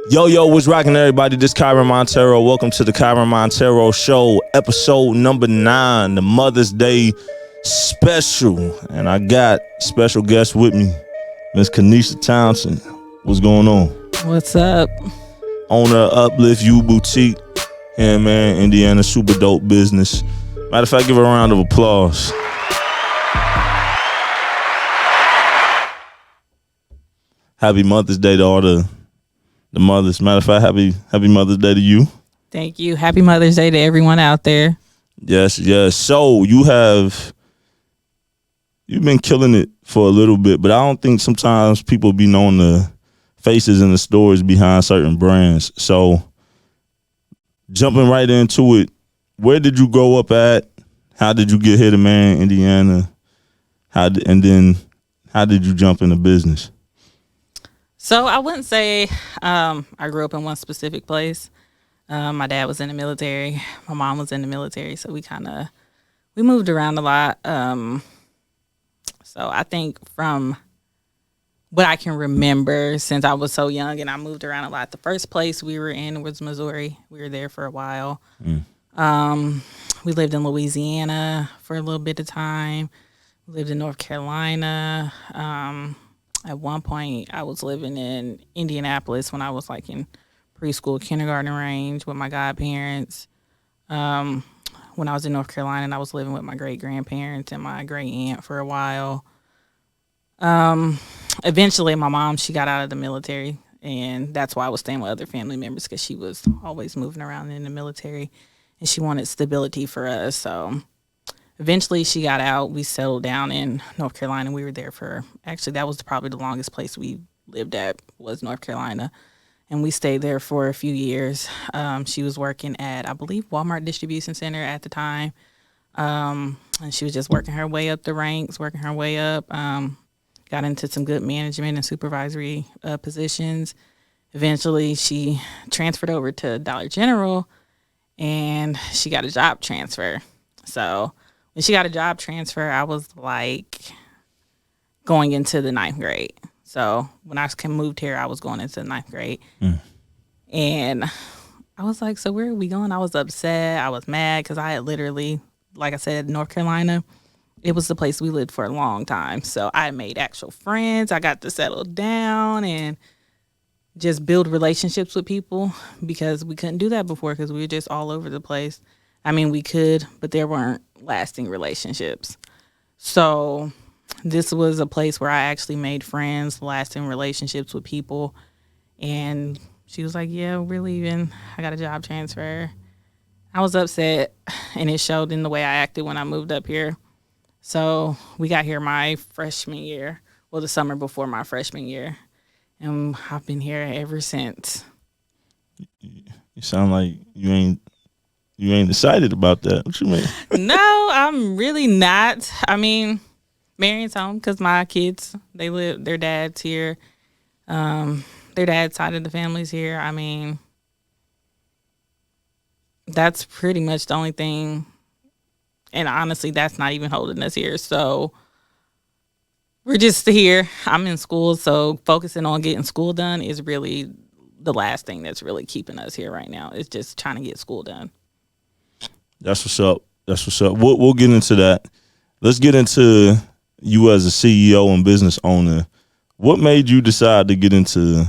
Yo, what's rocking, everybody? This KYREN Monteiro. Welcome to the KYREN Monteiro Show, episode number 9, the Mother's Day special. And I got special guest with me, Miss Keneisha Townsend. What's going on? What's up? Owner of Uplift U Boutique here, man, Indiana, super dope business. Matter of fact, give her a round of applause. Happy Mother's Day to all the mothers. Matter of fact, happy Mother's Day to you. Thank you. Happy Mother's Day to everyone out there. Yes. So you've been killing it for a little bit, but I don't think sometimes people be knowing the faces and the stories behind certain brands. So jumping right into it, where did you grow up at? How did you get here to Marion, Indiana? How did you jump into business? So I wouldn't say I grew up in one specific place. My dad was in the military. My mom was in the military. So we moved around a lot. So I think from what I can remember, since I was so young and I moved around a lot, the first place we were in was Missouri. We were there for a while. We lived in Louisiana for a little bit of time. We lived in North Carolina. At one point, I was living in Indianapolis when I was like in preschool, kindergarten range with my godparents. When I was in North Carolina, I was living with my great-grandparents and my great-aunt for a while. Eventually, my mom, she got out of the military, and that's why I was staying with other family members, because she was always moving around in the military, and she wanted stability for us. So eventually she got out. We settled down in North Carolina. We were there that was probably the longest place we lived at, was North Carolina. And we stayed there for a few years. She was working at, I believe, Walmart Distribution Center at the time. And she was just working her way up the ranks, got into some good management and supervisory positions. Eventually she transferred over to Dollar General and she got a job transfer. So when she got a job transfer, I was like going into the 9th grade. So when I moved here, I was going into the 9th grade. And I was like, so where are we going? I was upset. I was mad because I had literally, like I said, North Carolina, it was the place we lived for a long time. So I made actual friends. I got to settle down and just build relationships with people, because we couldn't do that before because we were just all over the place. I mean, we could, but there weren't lasting relationships. So this was a place where I actually made friends, lasting relationships with people. And she was like, yeah, we're leaving. I got a job transfer. I was upset, and it showed in the way I acted when I moved up here. So we got here my freshman year, well, the summer before my freshman year. And I've been here ever since. You sound like you ain't excited about that. What you mean? No, I'm really not. I mean, Marion's home because my kids, their dad's here. Their dad's side of the family's here. I mean, that's pretty much the only thing. And honestly, that's not even holding us here. So we're just here. I'm in school, so focusing on getting school done is really the last thing that's really keeping us here right now. It's just trying to get school done. That's what's up. We'll get into that. Let's get into you as a CEO and business owner. What made you decide to get into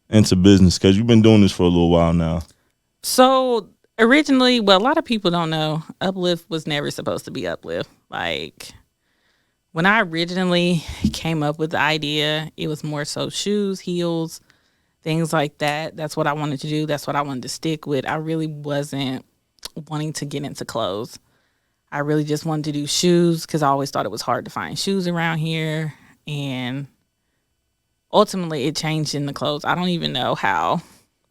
business? Because you've been doing this for a little while now. So originally, well, a lot of people don't know, Uplift was never supposed to be Uplift. Like, when I originally came up with the idea, it was more so shoes, heels, things like that. That's what I wanted to do. That's what I wanted to stick with. I really wasn't wanting to get into clothes. I really just wanted to do shoes because I always thought it was hard to find shoes around here. And ultimately, it changed in the clothes. I don't even know how.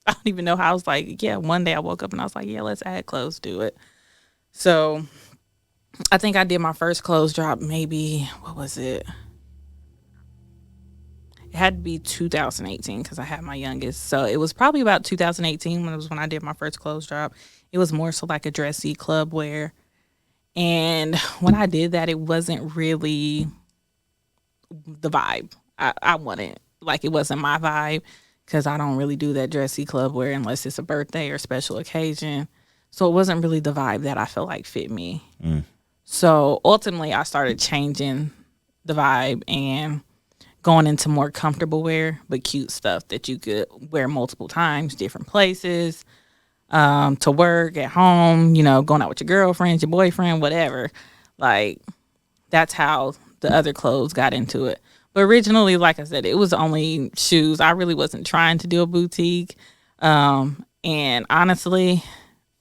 I was like, yeah, one day I woke up and I was like, yeah, let's add clothes to it. So I think I did my first clothes drop maybe, what was it? It had to be 2018 because I had my youngest. So it was probably about 2018 when I did my first clothes drop. It was more so like a dressy club wear. And when I did that, it wasn't really the vibe I wanted. Like, it wasn't my vibe. because I don't really do that dressy club wear unless it's a birthday or special occasion. So it wasn't really the vibe that I felt like fit me. So ultimately, I started changing the vibe and going into more comfortable wear, but cute stuff that you could wear multiple times, different places, to work, at home, going out with your girlfriend, your boyfriend, whatever. Like, that's how the other clothes got into it. But originally, like I said, it was only shoes. I really wasn't trying to do a boutique. And honestly,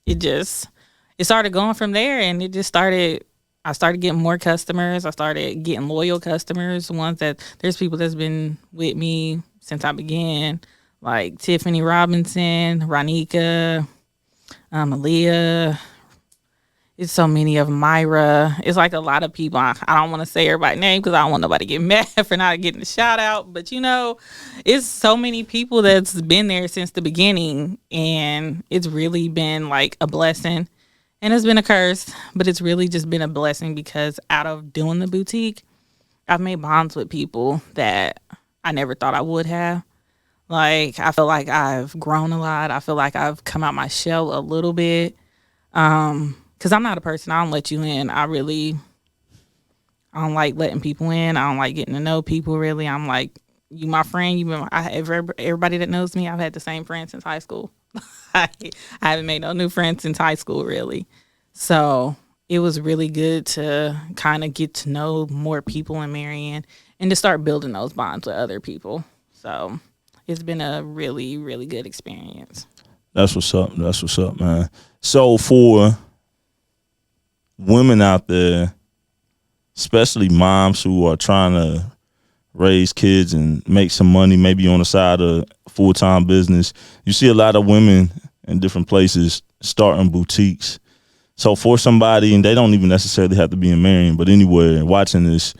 it started going from there, and I started getting more customers. I started getting loyal customers, there's people that's been with me since I began, like Tiffany Robinson, Ronika, Aaliyah. It's so many of them. Myra. It's like a lot of people. I don't want to say everybody's name because I don't want nobody to get mad for not getting the shout out. But it's so many people that's been there since the beginning, and it's really been like a blessing. And it's been a curse, but it's really just been a blessing because out of doing the boutique, I've made bonds with people that I never thought I would have. Like, I feel like I've grown a lot. I feel like I've come out my shell a little bit. Because I'm not a person, I don't let you in. I don't like letting people in. I don't like getting to know people, really. I'm like, you my friend. Everybody that knows me, I've had the same friend since high school. I haven't made no new friends since high school, really. So it was really good to kind of get to know more people in Marion and to start building those bonds with other people. So it's been a really, really good experience. That's what's up. That's what's up, man. So for women out there, especially moms who are trying to raise kids and make some money, maybe on the side of full-time business, you see a lot of women in different places starting boutiques. So for somebody, and they don't even necessarily have to be in Marion, but anywhere watching this,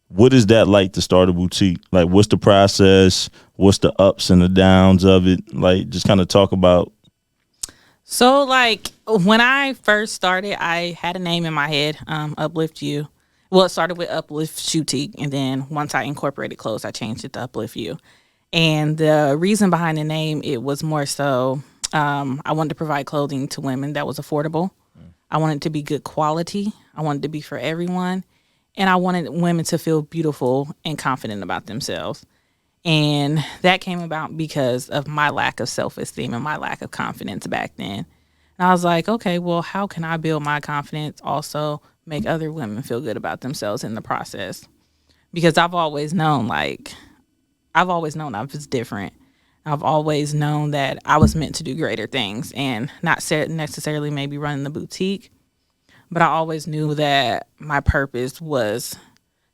what is that like to start a boutique? Like, what's the process? What's the ups and the downs of it? Like, just kind of talk about. So, like, when I first started, I had a name in my head, Uplift You. Well, it started with Uplift Shoutique, and then once I incorporated clothes, I changed it to Uplift You. And the reason behind the name, it was more so I wanted to provide clothing to women that was affordable. I wanted it to be good quality. I wanted it to be for everyone. And I wanted women to feel beautiful and confident about themselves. And that came about because of my lack of self-esteem and my lack of confidence back then. And I was like, okay, well, how can I build my confidence, also make other women feel good about themselves in the process? Because I've always known I was different. I've always known that I was meant to do greater things and not necessarily maybe running the boutique, but I always knew that my purpose was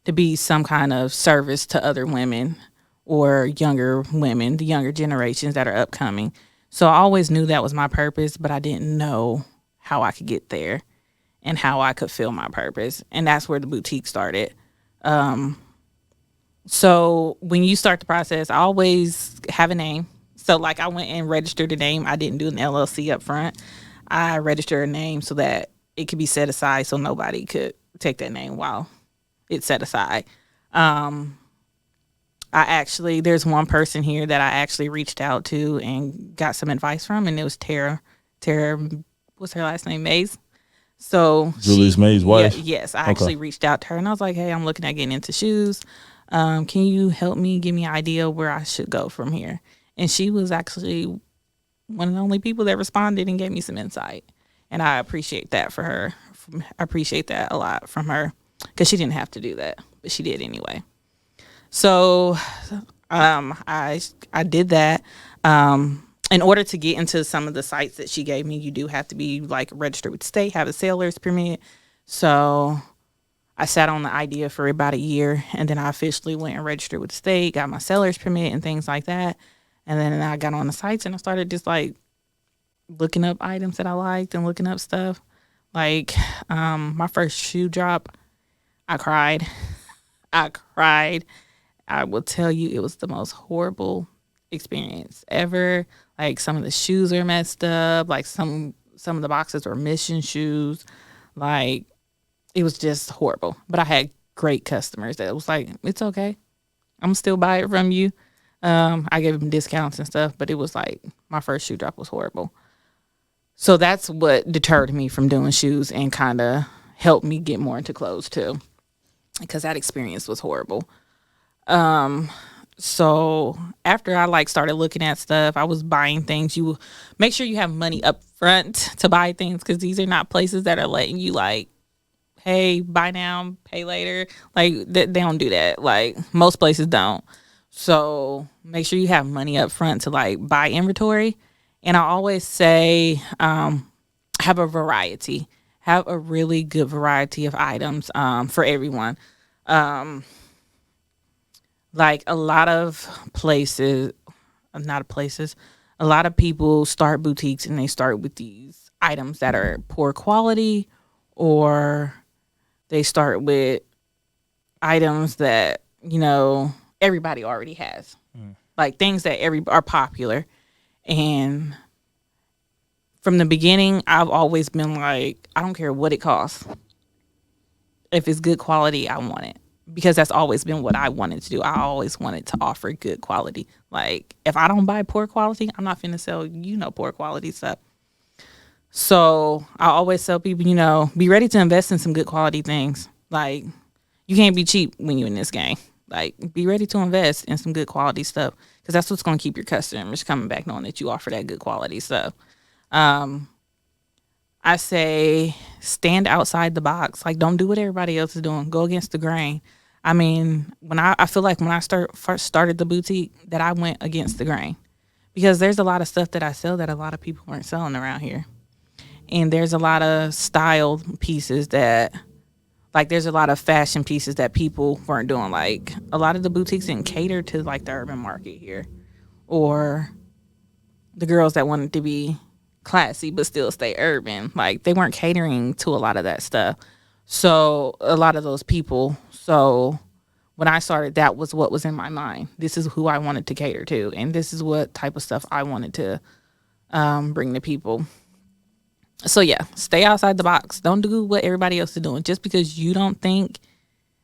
to be some kind of service to other women or younger women, the younger generations that are upcoming. So I always knew that was my purpose, but I didn't know how I could get there and how I could feel my purpose. And that's where the boutique started. So when you start the process, I always have a name. So like I went and registered a name. I didn't do an LLC up front. I registered a name so that it could be set aside so nobody could take that name while it's set aside. There's one person here that I actually reached out to and got some advice from, and it was Tara. Tara, what's her last name? Mays. So Julius Mays' wife? Yeah, yes, I actually reached out to her, and I was like, hey, I'm looking at getting into shoes. Can you help me, give me an idea where I should go from here? And she was actually one of the only people that responded and gave me some insight. And I appreciate that for her. I appreciate that a lot from her because she didn't have to do that, but she did anyway. So I did that. In order to get into some of the sites that she gave me, you do have to be like registered with the state, have a seller's permit. So I sat on the idea for about a year, and then I officially went and registered with the state, got my seller's permit and things like that. And then I got on the sites and I started just like looking up items that I liked and looking up stuff. Like my first shoe drop, I cried. I will tell you, it was the most horrible experience ever. Like some of the shoes are messed up. Like some of the boxes were missing shoes. Like it was just horrible. But I had great customers that was like, it's okay. I'm still buy it from you. I gave them discounts and stuff, but it was like my first shoe drop was horrible. So that's what deterred me from doing shoes and kind of helped me get more into clothes too, because that experience was horrible. So after I like started looking at stuff, I was buying things. You make sure you have money up front to buy things, because these are not places that are letting you like, hey, buy now, pay later. Like they don't do that. Like most places don't. So make sure you have money up front to like buy inventory. And I always say, have a variety, have a really good variety of items for everyone. Like a lot of places, not places, a lot of people start boutiques and they start with these items that are poor quality, or they start with items that, everybody already has. Like things that are popular. And from the beginning, I've always been like, I don't care what it costs. If it's good quality, I want it. Because that's always been what I wanted to do. I always wanted to offer good quality. Like, if I don't buy poor quality, I'm not finna sell, poor quality stuff. So I always tell people, be ready to invest in some good quality things. Like, you can't be cheap when you're in this game. Like, be ready to invest in some good quality stuff, because that's what's going to keep your customers coming back, knowing that you offer that good quality stuff. I say stand outside the box. Like, don't do what everybody else is doing. Go against the grain. I mean, I feel like when I first started the boutique, that I went against the grain, because there's a lot of stuff that I sell that a lot of people weren't selling around here. And there's a lot of style pieces that, like, there's a lot of fashion pieces that people weren't doing. Like, a lot of the boutiques didn't cater to, like, the urban market here, or the girls that wanted to be classy but still stay urban. Like, they weren't catering to a lot of that stuff. So a lot of those people. So when I started, that was what was in my mind. This is who I wanted to cater to, and this is what type of stuff I wanted to bring to people. So yeah, stay outside the box. Don't do what everybody else is doing. Just because you don't think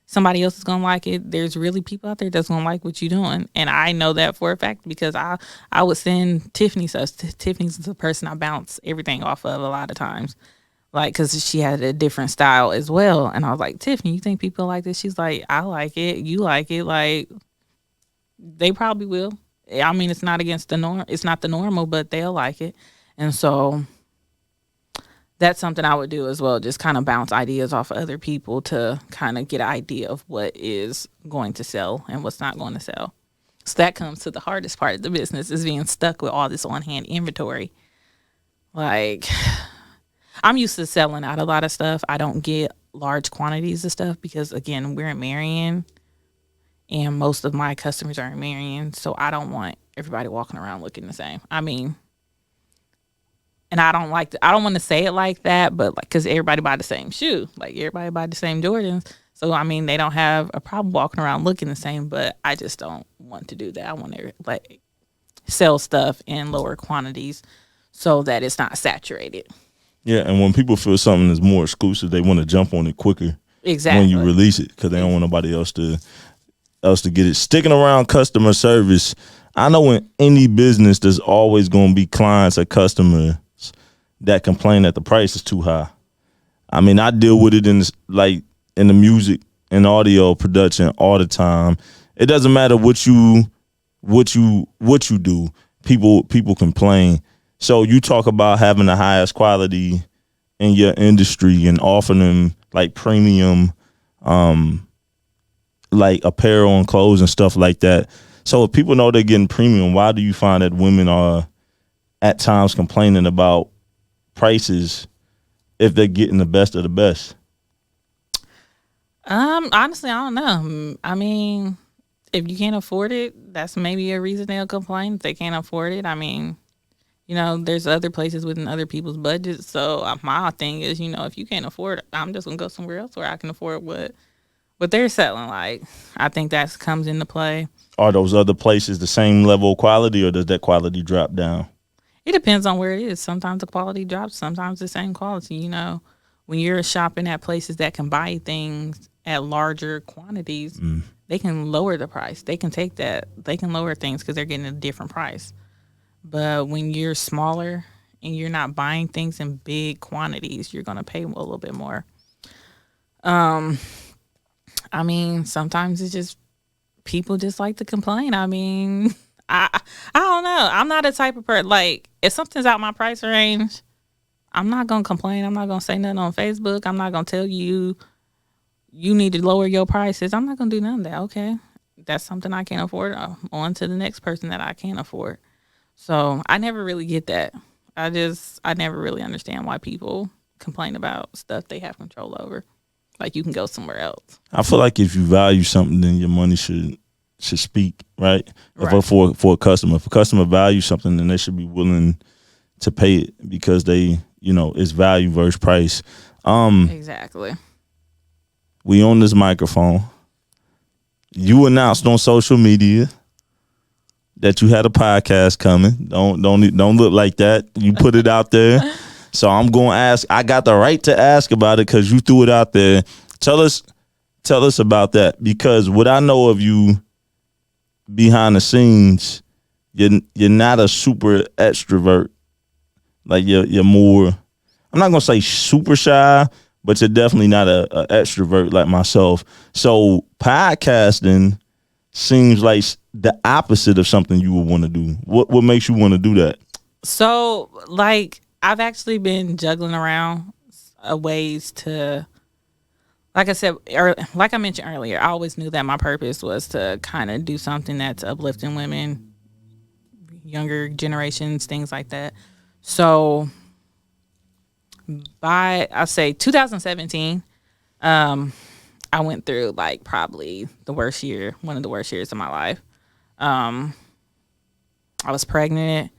somebody else is gonna like it, there's really people out there that's gonna like what you're doing. And I know that for a fact, because I would send Tiffany stuff. Tiffany's the person I bounce everything off of a lot of times, like, because she had a different style as well. And I was like, Tiffany, you think people like this? She's like, I like it, you like it. Like, they probably will. I mean, it's not against the norm. It's not the normal, but they'll like it. And so that's something I would do as well. Just kind of bounce ideas off of other people to kind of get an idea of what is going to sell and what's not going to sell. So that comes to the hardest part of the business, is being stuck with all this on-hand inventory. Like, I'm used to selling out a lot of stuff. I don't get large quantities of stuff because, again, we're in Marion and most of my customers are in Marion. So I don't want everybody walking around looking the same. I mean, and I don't want to say it like that, but like, because everybody buy the same shoe, like everybody buy the same Jordans. So, I mean, they don't have a problem walking around looking the same, but I just don't want to do that. I want to like sell stuff in lower quantities so that it's not saturated. Yeah, and when people feel something is more exclusive, they want to jump on it quicker. Exactly. When you release it, because they don't want nobody else to get it. Sticking around customer service, I know in any business there's always going to be clients or customers that complain that the price is too high. I mean, I deal with it in the music and audio production all the time. It doesn't matter what you do. People complain. So you talk about having the highest quality in your industry and offering them like premium, like apparel and clothes and stuff like that. So if people know they're getting premium, why do you find that women are at times complaining about prices if they're getting the best of the best? Honestly, I don't know. I mean, if you can't afford it, that's maybe a reason they'll complain. If they can't afford it, I mean, there's other places within other people's budgets. So my thing is, if you can't afford it, I'm just gonna go somewhere else where I can afford what they're selling. Like, I think that comes into play. Are those other places the same level of quality, or does that quality drop down? It depends on where it is. Sometimes the quality drops, sometimes the same quality. When you're shopping at places that can buy things at larger quantities, they can lower the price. They can take that. They can lower things because they're getting a different price. But when you're smaller and you're not buying things in big quantities, you're going to pay a little bit more. I mean, sometimes it's just people just like to complain. I mean, I don't know. I'm not a type of person. Like, if something's out my price range, I'm not going to complain. I'm not going to say nothing on Facebook. I'm not going to tell you need to lower your prices. I'm not going to do none of that. Okay. That's something I can't afford. On to the next person that I can't afford. So I never really get that. I never really understand why people complain about stuff they have control over. Like, you can go somewhere else. I feel like if you value something, then your money should speak, right? For a customer. If a customer values something, then they should be willing to pay it because they, it's value versus price. Exactly. We on this microphone. You announced on social media that you had a podcast coming. Don't look like that. You put it out there. So I'm going to ask. I got the right to ask about it because you threw it out there. Tell us about that, because what I know of you behind the scenes, you're not a super extrovert. Like you're more. I'm not gonna say super shy, but you're definitely not a extrovert like myself. So podcasting seems like the opposite of something you would want to do. What makes you want to do that? So, like, I've actually been juggling around ways to, like I said, like I mentioned earlier, I always knew that my purpose was to kind of do something that's uplifting women, younger generations, things like that. So by, I say 2017, I went through like probably one of the worst years of my life. I was pregnant.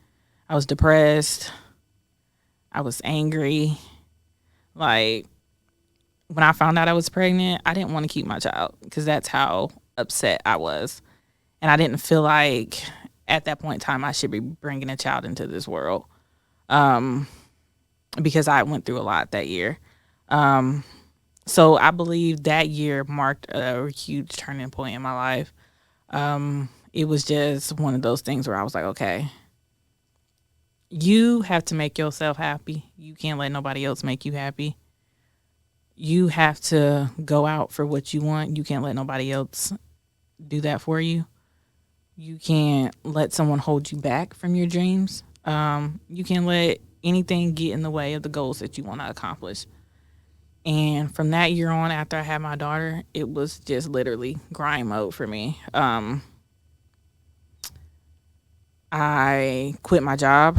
I was depressed. I was angry. Like, when I found out I was pregnant, I didn't want to keep my child because that's how upset I was. And I didn't feel like at that point in time I should be bringing a child into this world, because I went through a lot that year. So I believe that year marked a huge turning point in my life. It was just one of those things where I was like, okay, you have to make yourself happy. You can't let nobody else make you happy. You have to go out for what you want. You can't let nobody else do that for you. You can't let someone hold you back from your dreams. You can't let anything get in the way of the goals that you want to accomplish. And from that year on, after I had my daughter, it was just literally grind mode for me. I quit my job.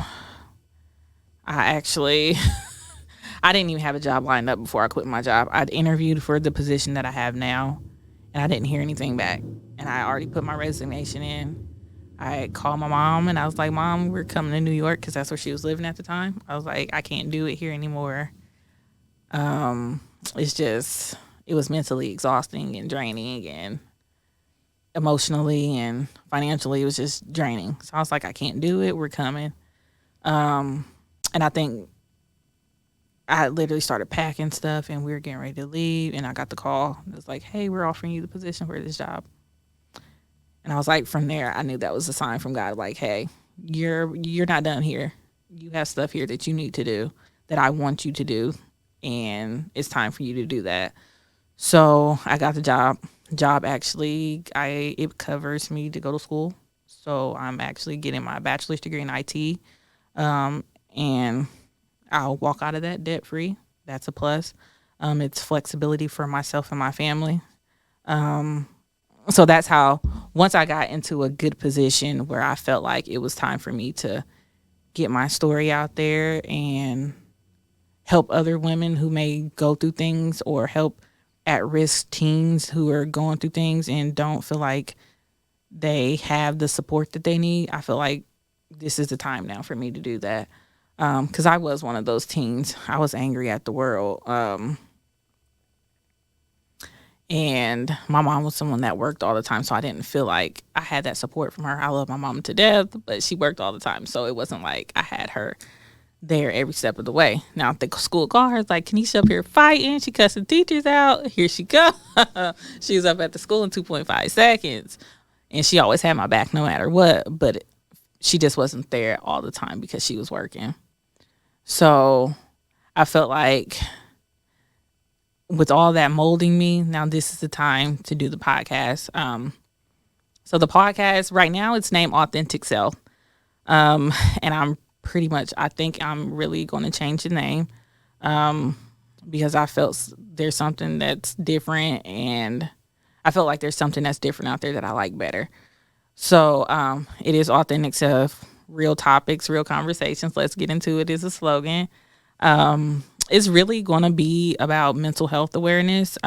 I didn't even have a job lined up before I quit my job. I'd interviewed for the position that I have now, and I didn't hear anything back. And I already put my resignation in. I called my mom, and I was like, Mom, we're coming to New York, because that's where she was living at the time. I was like, I can't do it here anymore. It was mentally exhausting and draining, and emotionally and financially, it was just draining. So I was like, I can't do it. We're coming. And I think I literally started packing stuff, and we were getting ready to leave, and I got the call. It was like, hey, we're offering you the position for this job. And I was like, from there, I knew that was a sign from God, like, hey, you're not done here. You have stuff here that you need to do, that I want you to do, and it's time for you to do that. So I got the job. Actually, it covers me to go to school. So I'm actually getting my bachelor's degree in IT. And I'll walk out of that debt free. That's a plus. It's flexibility for myself and my family. So that's how, once I got into a good position where I felt like it was time for me to get my story out there and help other women who may go through things, or help at-risk teens who are going through things and don't feel like they have the support that they need. I feel like this is the time now for me to do that. Because I was one of those teens. I was angry at the world. And my mom was someone that worked all the time, so I didn't feel like I had that support from her. I love my mom to death, but she worked all the time, so it wasn't like I had her there every step of the way. Now the school guards like, Keneisha up here fighting. She cussing teachers out. Here she go. She was up at the school in 2.5 seconds. And she always had my back no matter what. But she just wasn't there all the time because she was working. So I felt like with all that molding me, now this is the time to do the podcast. So the podcast right now, it's named Authentic Self. And I think I'm really going to change the name because I felt there's something that's different, and I felt like there's something that's different out there that I like better. So it is Authentic Self, real topics, real conversations. Let's get into it is a slogan. It's really going to be about mental health awareness,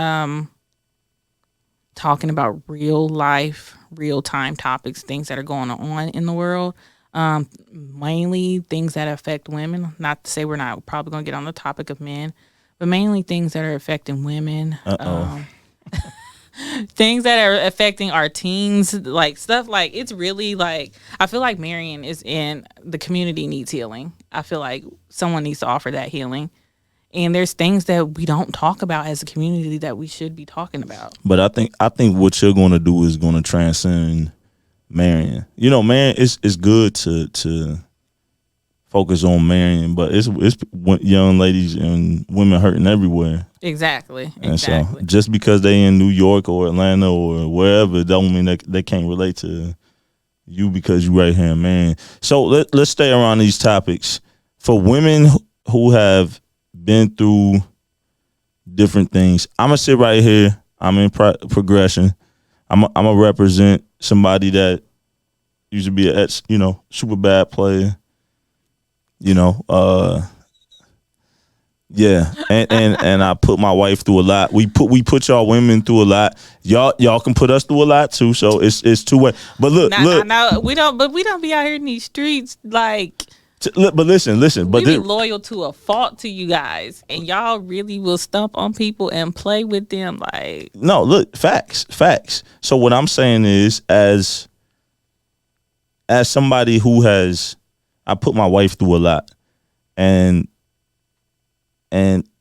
talking about real life, real time topics, things that are going on in the world. Mainly things that affect women. Not to say we're not probably going to get on the topic of men, but mainly things that are affecting women. Things that are affecting our teens, like stuff like it's really like I feel like Marion is in the community needs healing. I feel like someone needs to offer that healing. And there's things that we don't talk about as a community that we should be talking about. But I think what you're going to do is going to transcend Marion. You know, man, it's good to focus on Marion, but it's young ladies and women hurting everywhere. Exactly. And so just because they in New York or Atlanta or wherever, don't mean that they can't relate to you because you right here in Marion. So let's stay around these topics. For women who have been through different things, I'm gonna sit right here. I'm in progression. I'm gonna represent somebody that used to be a super bad player. Yeah, and I put my wife through a lot. We put y'all women through a lot. Y'all can put us through a lot too. So it's two way. But look, we don't be out here in these streets like. But listen. We be loyal to a fault to you guys, and y'all really will stump on people and play with them like. No, look, facts. So what I'm saying is, as somebody who I put my wife through a lot, and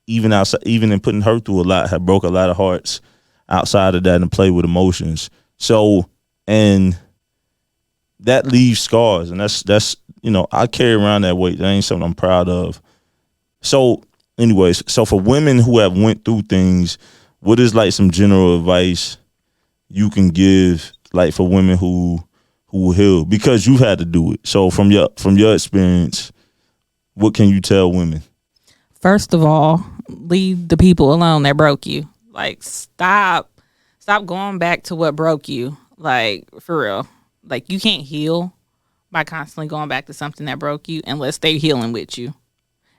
even in putting her through a lot, have broke a lot of hearts outside of that and play with emotions. So, and that leaves scars, and that's I carry around that weight. That ain't something I'm proud of. So, anyways, for women who have went through things, what is like some general advice you can give, like for women who heal, because you've had to do it. So from your experience, what can you tell women? First of all, leave the people alone that broke you. Like stop going back to what broke you. Like for real. Like you can't heal by constantly going back to something that broke you unless they're healing with you.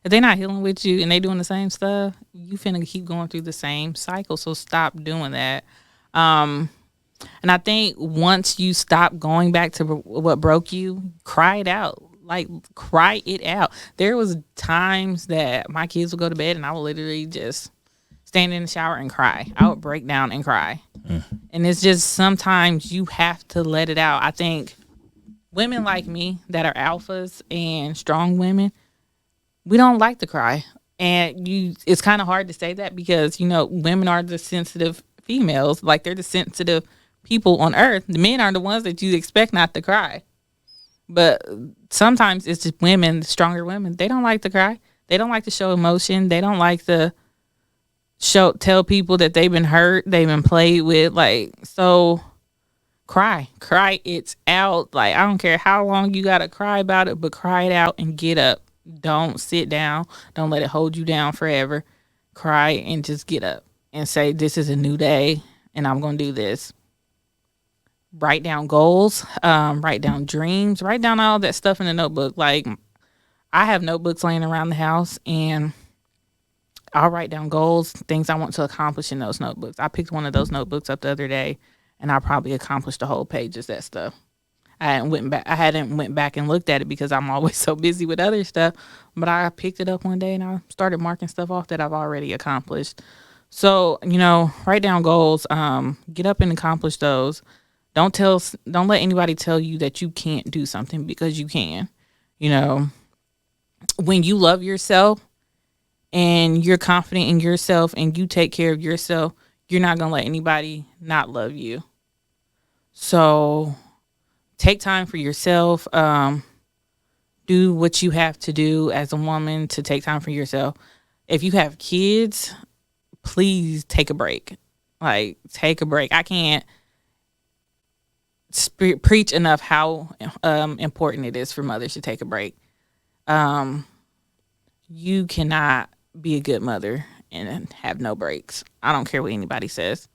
If they're not healing with you and they doing the same stuff, you finna keep going through the same cycle. So stop doing that. And I think once you stop going back to what broke you, cry it out. Like, cry it out. There was times that my kids would go to bed and I would literally just stand in the shower and cry. I would break down and cry. And it's just sometimes you have to let it out. I think women like me that are alphas and strong women, we don't like to cry. And it's kind of hard to say that because, women are the sensitive females. Like, they're the sensitive people on earth. The men are the ones that you expect not to cry. But sometimes it's just women, stronger women. They don't like to cry. They don't like to show emotion. They don't like to tell people that they've been hurt, they've been played with. Like, so cry it out. Like, I don't care how long you gotta cry about it, but cry it out and get up. Don't sit down. Don't let it hold you down forever. Cry and just get up and say, this is a new day and I'm gonna do this. Write down goals, write down dreams, write down all that stuff in a notebook. Like, I have notebooks laying around the house and I'll write down goals, things I want to accomplish in those notebooks. I picked one of those notebooks up the other day and I probably accomplished the whole page of that stuff. I hadn't went back and looked at it because I'm always so busy with other stuff, but I picked it up one day and I started marking stuff off that I've already accomplished. So, write down goals, get up and accomplish those. Don't let anybody tell you that you can't do something because you can. when you love yourself and you're confident in yourself and you take care of yourself, you're not going to let anybody not love you. So take time for yourself. Do what you have to do as a woman to take time for yourself. If you have kids, please take a break. Like, take a break. I can't preach enough how important it is for mothers to take a break. You cannot be a good mother and have no breaks. I don't care what anybody says.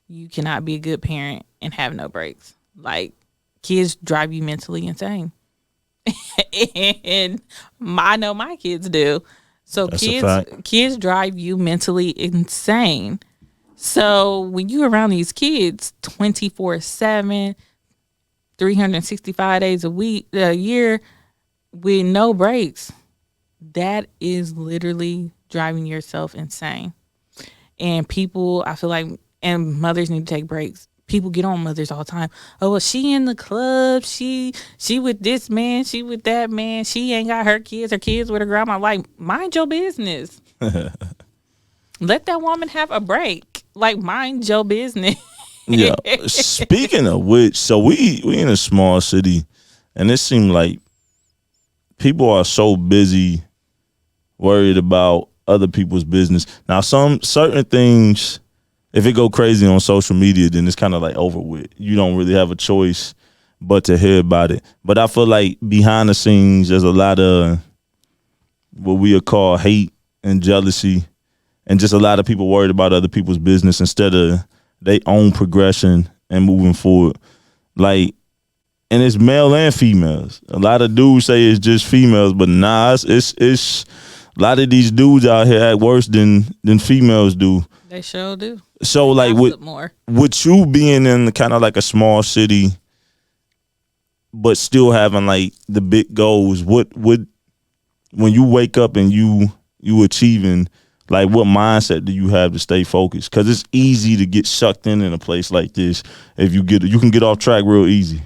You cannot be a good parent and have no breaks. Like, kids drive you mentally insane. And I know my kids do. So That's a fact. kids drive you mentally insane. So when you're around these kids 24/7, 365 days a year with no breaks, that is literally driving yourself insane. And people, I feel like, and mothers need to take breaks. People get on mothers all the time. Oh, well, she in the club. She with this man. She with that man. She ain't got her kids. Her kids with her grandma. Like, mind your business. Let that woman have a break. Like, mind your business. Yeah. Speaking of which, so we in a small city, and it seemed like people are so busy worried about other people's business. Now, some certain things, if it go crazy on social media, then it's kind of like over with. You don't really have a choice but to hear about it. But I feel like behind the scenes, there's a lot of what we would call hate and jealousy, and just a lot of people worried about other people's business instead of their own progression and moving forward. Like, and it's male and females. A lot of dudes say it's just females, but nah, it's a lot of these dudes out here act worse than females do. They sure do. So they like more. with you being in kind of like a small city, but still having like the big goals, what when you wake up and you achieving, like, what mindset do you have to stay focused? Because it's easy to get sucked in a place like this. If you can get off track real easy.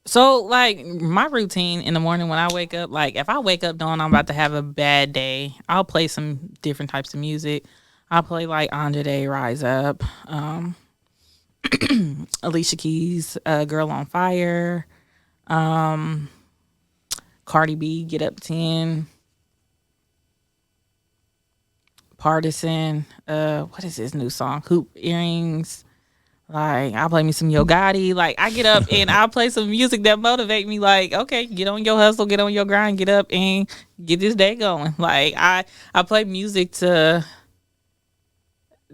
So, like, my routine in the morning when I wake up, like, if I wake up knowing I'm about to have a bad day, I'll play some different types of music. I'll play, like, Andre, Rise Up, Alicia Keys, Girl on Fire, Cardi B, Get Up 10, Partisan, what is his new song? Hoop Earrings. Like, I'll play me some Yo Gotti. Like, I get up and I'll play some music that motivate me. Like, okay, get on your hustle, get on your grind, get up and get this day going. Like, I play music to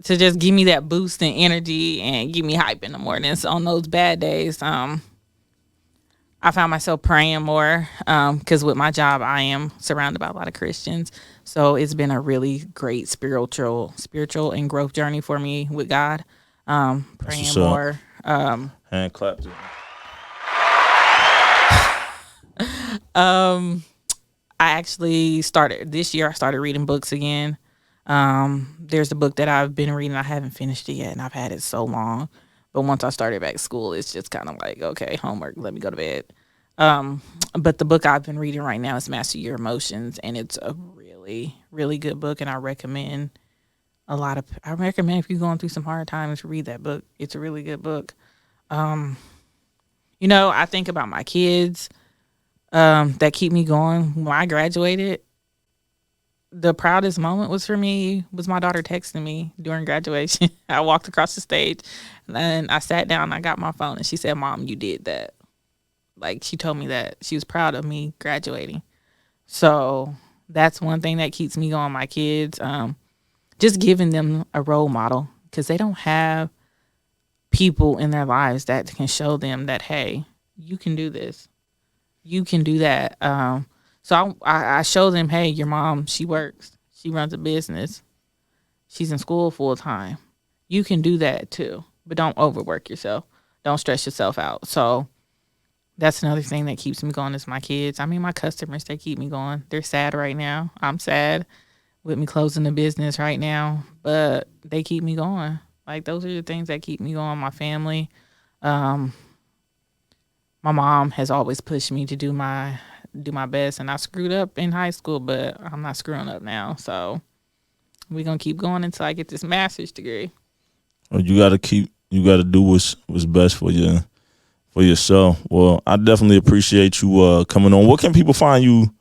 just give me that boost and energy and give me hype in the mornings on those bad days. I found myself praying more because with my job, I am surrounded by a lot of Christians. So it's been a really great spiritual and growth journey for me with God. Praying more. Hand clap to I actually started this year. I started reading books again. There's a book that I've been reading. I haven't finished it yet, and I've had it so long. But once I started back school, it's just kind of like, okay, homework. Let me go to bed. But the book I've been reading right now is Master Your Emotions, and it's a really, really good book, and I recommend if you're going through some hard times, read that book. It's a really good book. I think about my kids that keep me going. When I graduated, the proudest moment was my daughter texting me during graduation. I walked across the stage and I sat down and I got my phone and she said, "Mom, you did that." Like, she told me that she was proud of me graduating. So that's one thing that keeps me going. My kids, just giving them a role model, because they don't have people in their lives that can show them that, hey, you can do this. You can do that. So I show them, hey, your mom, she works. She runs a business. She's in school full time. You can do that too, but don't overwork yourself. Don't stress yourself out. So that's another thing that keeps me going is my kids. I mean, my customers, they keep me going. They're sad right now. I'm sad with me closing the business right now, but they keep me going. Like, those are the things that keep me going. My family. My mom has always pushed me to do my do my best. And I screwed up in high school, but I'm not screwing up now. So we're going to keep going until I get this master's degree. Well, you got to do what's best for yourself. Well, I definitely appreciate you coming on. What can people find you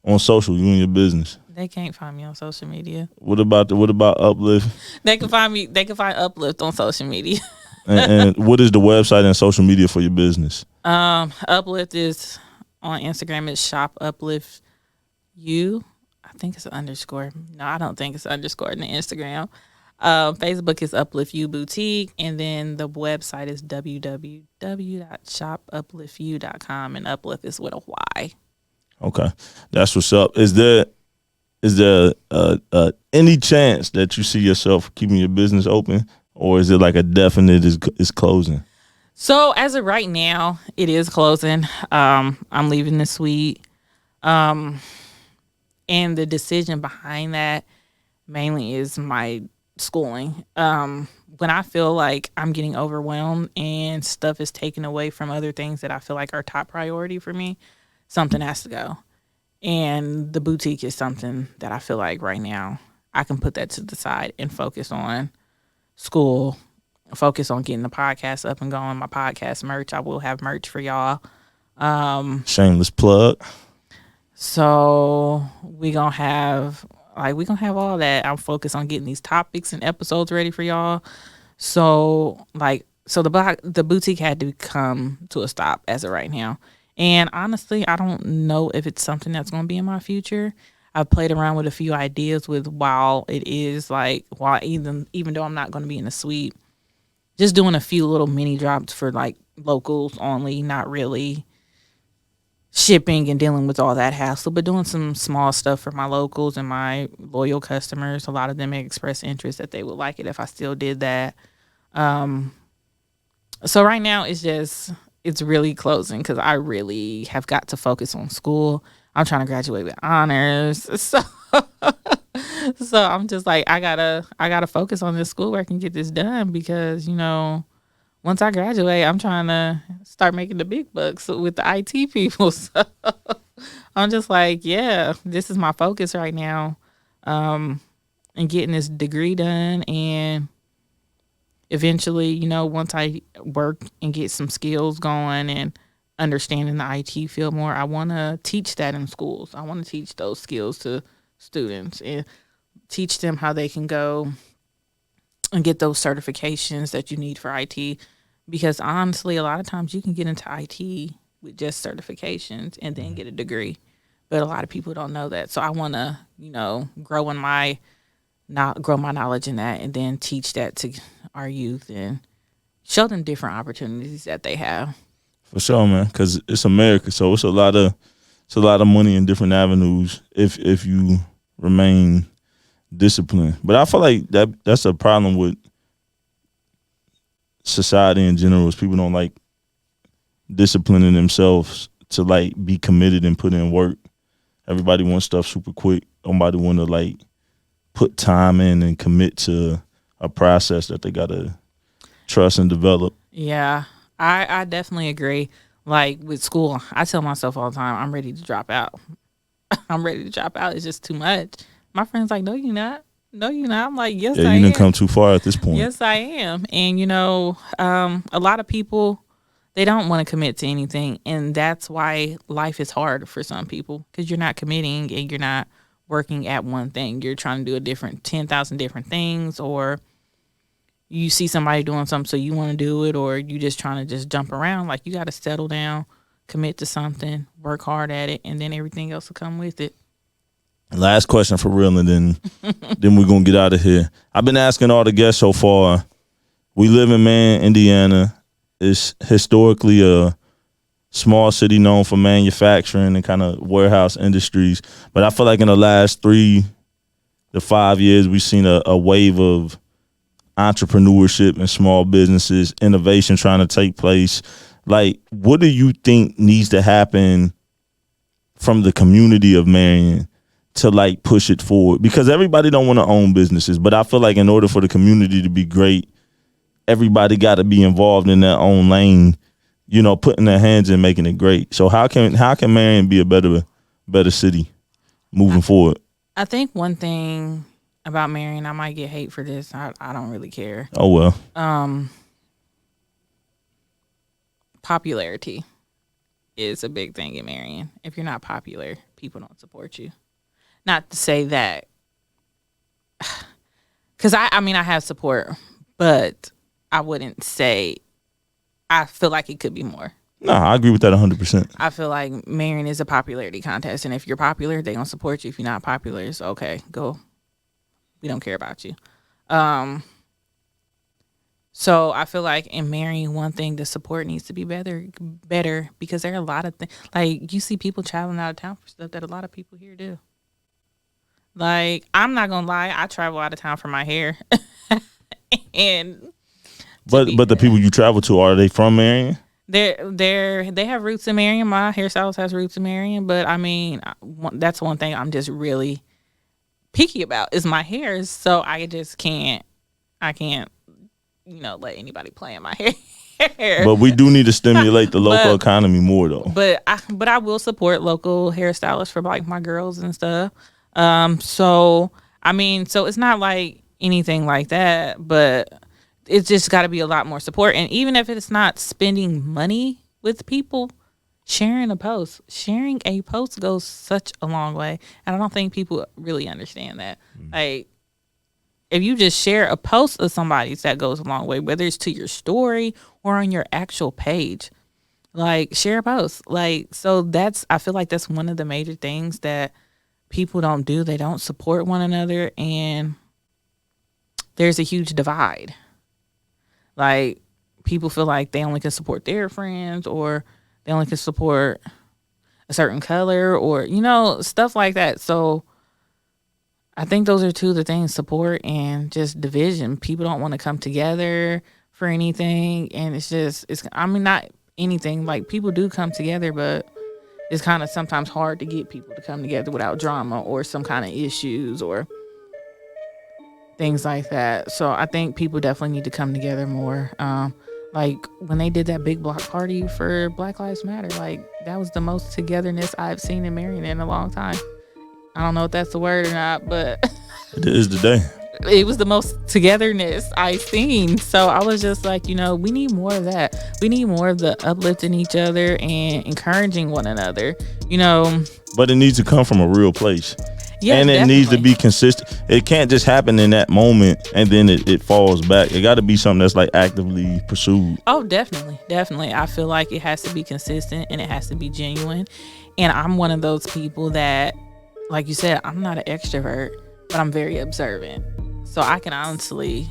on social, you and your business? They can't find me on social media. What about Uplift? They can find Uplift on social media. and what is the website and social media for your business? Uplift is on Instagram. It's Shop Uplift U. I think it's an underscore. No, I don't think it's an underscore in the Instagram. Facebook is Uplift U Boutique, and then the website is www.shopupliftu.com, and Uplift is with a Y. Okay, that's what's up. Is there any chance that you see yourself keeping your business open, or is it like a definite is closing? So as of right now, it is closing. I'm leaving this week, and the decision behind that mainly is my schooling. When I feel like I'm getting overwhelmed and stuff is taken away from other things that I feel like are top priority for me, something has to go. And the boutique is something that I feel like right now I can put that to the side and focus on school, focus on getting the podcast up and going. My podcast merch, I will have merch for y'all. Shameless plug. So we gonna have all that. I'm focused on getting these topics and episodes ready for y'all. So the boutique had to come to a stop as of right now. And honestly, I don't know if it's something that's going to be in my future. I've played around with a few ideas even though I'm not going to be in the suite, just doing a few little mini drops for like locals only, not really shipping and dealing with all that hassle, but doing some small stuff for my locals and my loyal customers. A lot of them expressed interest that they would like it if I still did that. So right now it's really closing because I really have got to focus on school. I'm trying to graduate with honors. So I'm just like, I gotta focus on this schoolwork and get this done because, once I graduate, I'm trying to start making the big bucks with the IT people. So I'm just like, yeah, this is my focus right now. And getting this degree done, and eventually, once I work and get some skills going and understanding the IT field more, I want to teach that in schools. I want to teach those skills to students and teach them how they can go and get those certifications that you need for IT. Because honestly, a lot of times you can get into IT with just certifications and then get a degree. But a lot of people don't know that. So I want to, grow my knowledge in that and then teach that to our youth and show them different opportunities that they have. For sure, man, because it's America, so it's a lot of money in different avenues if you remain disciplined. But I feel like that's a problem with society in general, is people don't like disciplining themselves to like be committed and put in work. Everybody wants stuff super quick. Nobody want to like put time in and commit to a process that they gotta trust and develop. Yeah, I definitely agree. Like with school, I tell myself all the time, I'm ready to drop out. I'm ready to drop out. It's just too much. My friend's like, no, you're not. No, you're not. I'm like, yes, I am. You didn't come too far at this point. Yes, I am. And, a lot of people, they don't want to commit to anything. And that's why life is hard for some people, because you're not committing and you're not working at one thing. You're trying to do 10,000 different things, or you see somebody doing something so you want to do it, or you just trying to just jump around. Like, you got to settle down, commit to something, work hard at it, and then everything else will come with it. Last question for real, and then we're going to get out of here. I've been asking all the guests so far. We live in Man, Indiana. It's historically a small city known for manufacturing and kind of warehouse industries. But I feel like in the last 3 to 5 years, we've seen a wave of entrepreneurship and small businesses, innovation trying to take place. Like, what do you think needs to happen from the community of Marion to like push it forward? Because everybody don't want to own businesses, but I feel like in order for the community to be great, everybody got to be involved in their own lane, putting their hands in making it great. So how can Marion be a better city moving forward? I think one thing about Marion, I might get hate for this. I don't really care. Oh well. Popularity is a big thing in Marion. If you're not popular, people don't support you. Not to say that, because I have support, but I wouldn't say. I feel like it could be more. No, I agree with that 100%. I feel like Marion is a popularity contest, and if you're popular, they're gonna support you. If you're not popular, it's okay, go. We don't care about you. So I feel like in Marion, one thing, the support needs to be better because there are a lot of things. Like, you see people traveling out of town for stuff that a lot of people here do. Like, I'm not gonna lie, I travel out of town for my hair, and but the people you travel to, are they from Marion? They have roots in Marion. My hairstylist has roots in Marion, but I mean, that's one thing I'm just really picky about is my hair. So I just can't. I can't, let anybody play in my hair. But we do need to stimulate the local economy more, though. But I will support local hairstylists for like my girls and stuff. So I mean, so it's not like anything like that, but it's just got to be a lot more support. And even if it's not spending money with people, sharing a post goes such a long way. And I don't think people really understand that. Mm-hmm. Like, if you just share a post of somebody's, that goes a long way, whether it's to your story or on your actual page. Like, share a post. Like, so I feel like that's one of the major things that people don't do. They don't support one another, and there's a huge divide. Like, people feel like they only can support their friends, or they only can support a certain color, or, stuff like that. So I think those are two of the things, support and just division. People don't want to come together for anything. And not anything. Like, people do come together, but it's kind of sometimes hard to get people to come together without drama or some kind of issues or things like that. So I think people definitely need to come together more. Like, when they did that big block party for Black Lives Matter, like, that was the most togetherness I've seen in Marion in a long time. I don't know if that's the word or not, but it is today. It was the most togetherness I've seen. So I was just like, we need more of that. We need more of the uplifting each other and encouraging one another, But it needs to come from a real place. Yeah, and it definitely needs to be consistent. It can't just happen in that moment and then it falls back. It got to be something that's like actively pursued. Oh, definitely. I feel like it has to be consistent and it has to be genuine. And I'm one of those people that, like you said, I'm not an extrovert, but I'm very observant. So I can honestly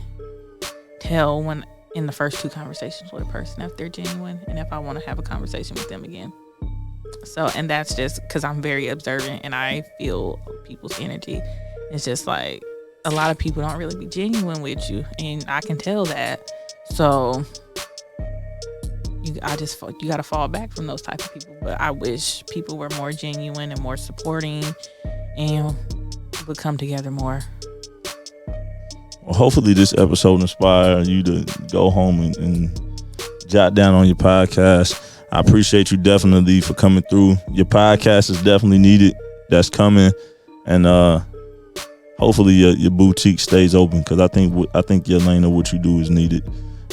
tell when in the first two conversations with a person if they're genuine and if I want to have a conversation with them again. So, and that's just because I'm very observant and I feel people's energy. It's just like a lot of people don't really be genuine with you, and I can tell that. So you got to fall back from those type of people. But I wish people were more genuine and more supporting and would come together more. Well, hopefully this episode inspires you to go home and jot down on your podcast. I appreciate you definitely for coming through. Your podcast is definitely needed. That's coming, and hopefully your boutique stays open, because I think your lane of what you do is needed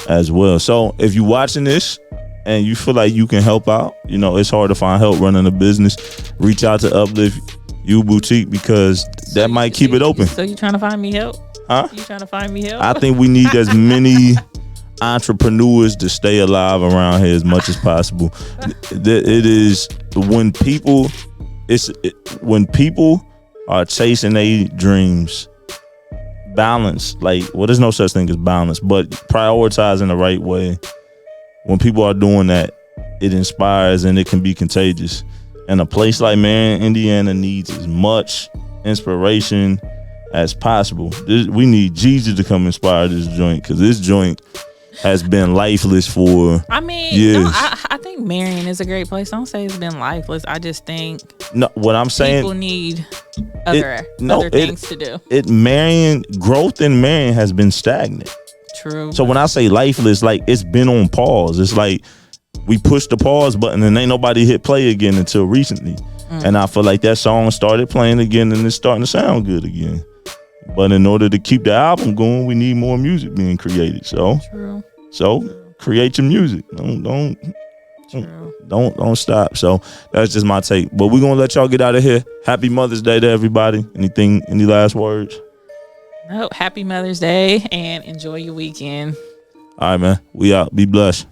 as well. So if you're watching this and you feel like you can help out, it's hard to find help running a business. Reach out to Uplift You Boutique, because that might keep it open. So you trying to find me help? Huh? You trying to find me help? I think we need as many entrepreneurs to stay alive around here as much as possible. It is when people are chasing their dreams, balance, there's no such thing as balance, but prioritizing the right way. When people are doing that, it inspires and it can be contagious. And a place like Marion, Indiana needs as much inspiration as possible. We need Jesus to come inspire this joint, because this joint has been lifeless for years. No, I think Marion is a great place. Don't say it's been lifeless. I just think what I'm saying, people need other things to do. Growth in Marion has been stagnant. True. So when I say lifeless, it's been on pause. It's like we pushed the pause button and ain't nobody hit play again until recently. And I feel like that song started playing again and it's starting to sound good again. But in order to keep the album going, we need more music being created. So create your music. Don't stop. So that's just my take. But we're gonna let y'all get out of here. Happy Mother's Day to everybody. Any last words? No, happy Mother's Day and enjoy your weekend. All right, man. We out. Be blessed.